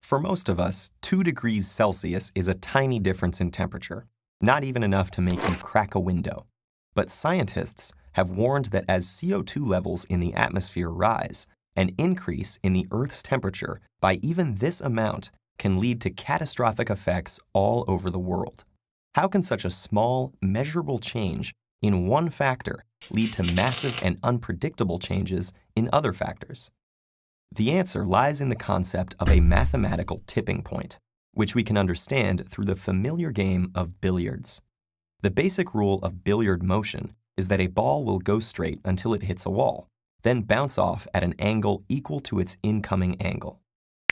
For most of us, 2 degrees Celsius is a tiny difference in temperature, not even enough to make you crack a window. But scientists have warned that as CO2 levels in the atmosphere rise, an increase in the Earth's temperature by even this amount can lead to catastrophic effects all over the world. How can such a small, measurable change in one factor lead to massive and unpredictable changes in other factors? The answer lies in the concept of a mathematical tipping point, which we can understand through the familiar game of billiards. The basic rule of billiard motion is that a ball will go straight until it hits a wall, then bounce off at an angle equal to its incoming angle.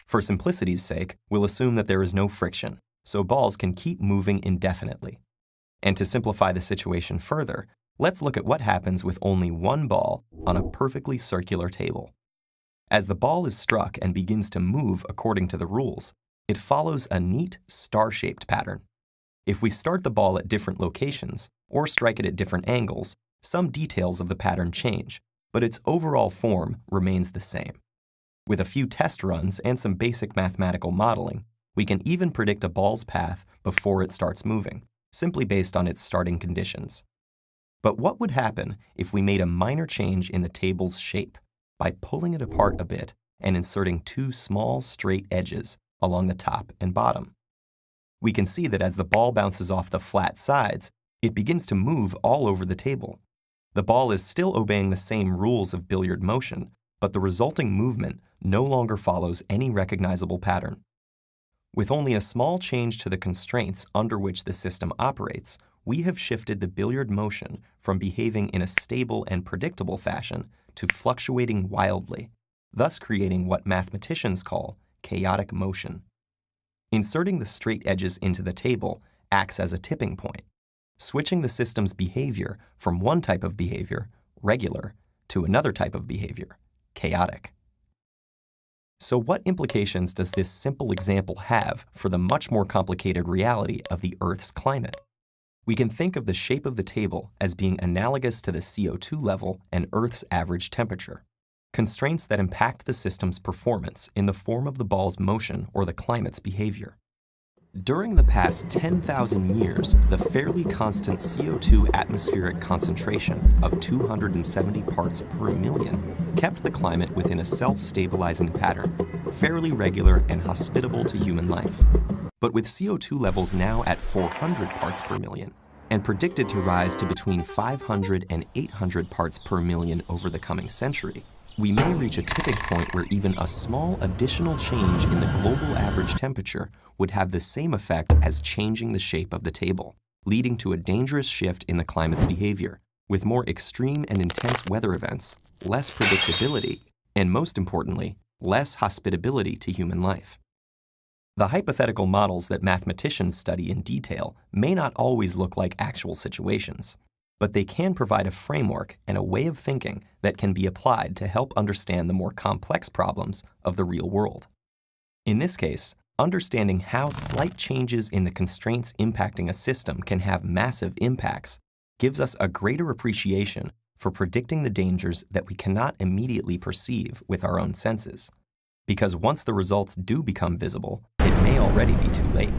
For simplicity's sake, we'll assume that there is no friction, so balls can keep moving indefinitely. And to simplify the situation further, let's look at what happens with only one ball on a perfectly circular table. As the ball is struck and begins to move according to the rules, it follows a neat star-shaped pattern. If we start the ball at different locations or strike it at different angles, some details of the pattern change, but its overall form remains the same. With a few test runs and some basic mathematical modeling, we can even predict a ball's path before it starts moving, simply based on its starting conditions. But what would happen if we made a minor change in the table's shape by pulling it apart a bit and inserting 2 small straight edges along the top and bottom? We can see that as the ball bounces off the flat sides, it begins to move all over the table. The ball is still obeying the same rules of billiard motion, but the resulting movement no longer follows any recognizable pattern. With only a small change to the constraints under which the system operates, we have shifted the billiard motion from behaving in a stable and predictable fashion to fluctuating wildly, thus creating what mathematicians call chaotic motion. Inserting the straight edges into the table acts as a tipping point, switching the system's behavior from one type of behavior, regular, to another type of behavior, chaotic. So what implications does this simple example have for the much more complicated reality of the Earth's climate? We can think of the shape of the table as being analogous to the CO2 level and Earth's average temperature, constraints that impact the system's performance in the form of the ball's motion or the climate's behavior. During the past 10,000 years, the fairly constant CO2 atmospheric concentration of 270 parts per million kept the climate within a self-stabilizing pattern, fairly regular and hospitable to human life. But with CO2 levels now at 400 parts per million, and predicted to rise to between 500 and 800 parts per million over the coming century, we may reach a tipping point where even a small additional change in the global average temperature would have the same effect as changing the shape of the table, leading to a dangerous shift in the climate's behavior, with more extreme and intense weather events, less predictability, and most importantly, less hospitability to human life. The hypothetical models that mathematicians study in detail may not always look like actual situations, but they can provide a framework and a way of thinking that can be applied to help understand the more complex problems of the real world. In this case, understanding how slight changes in the constraints impacting a system can have massive impacts gives us a greater appreciation for predicting the dangers that we cannot immediately perceive with our own senses. Because once the results do become visible, it may already be too late.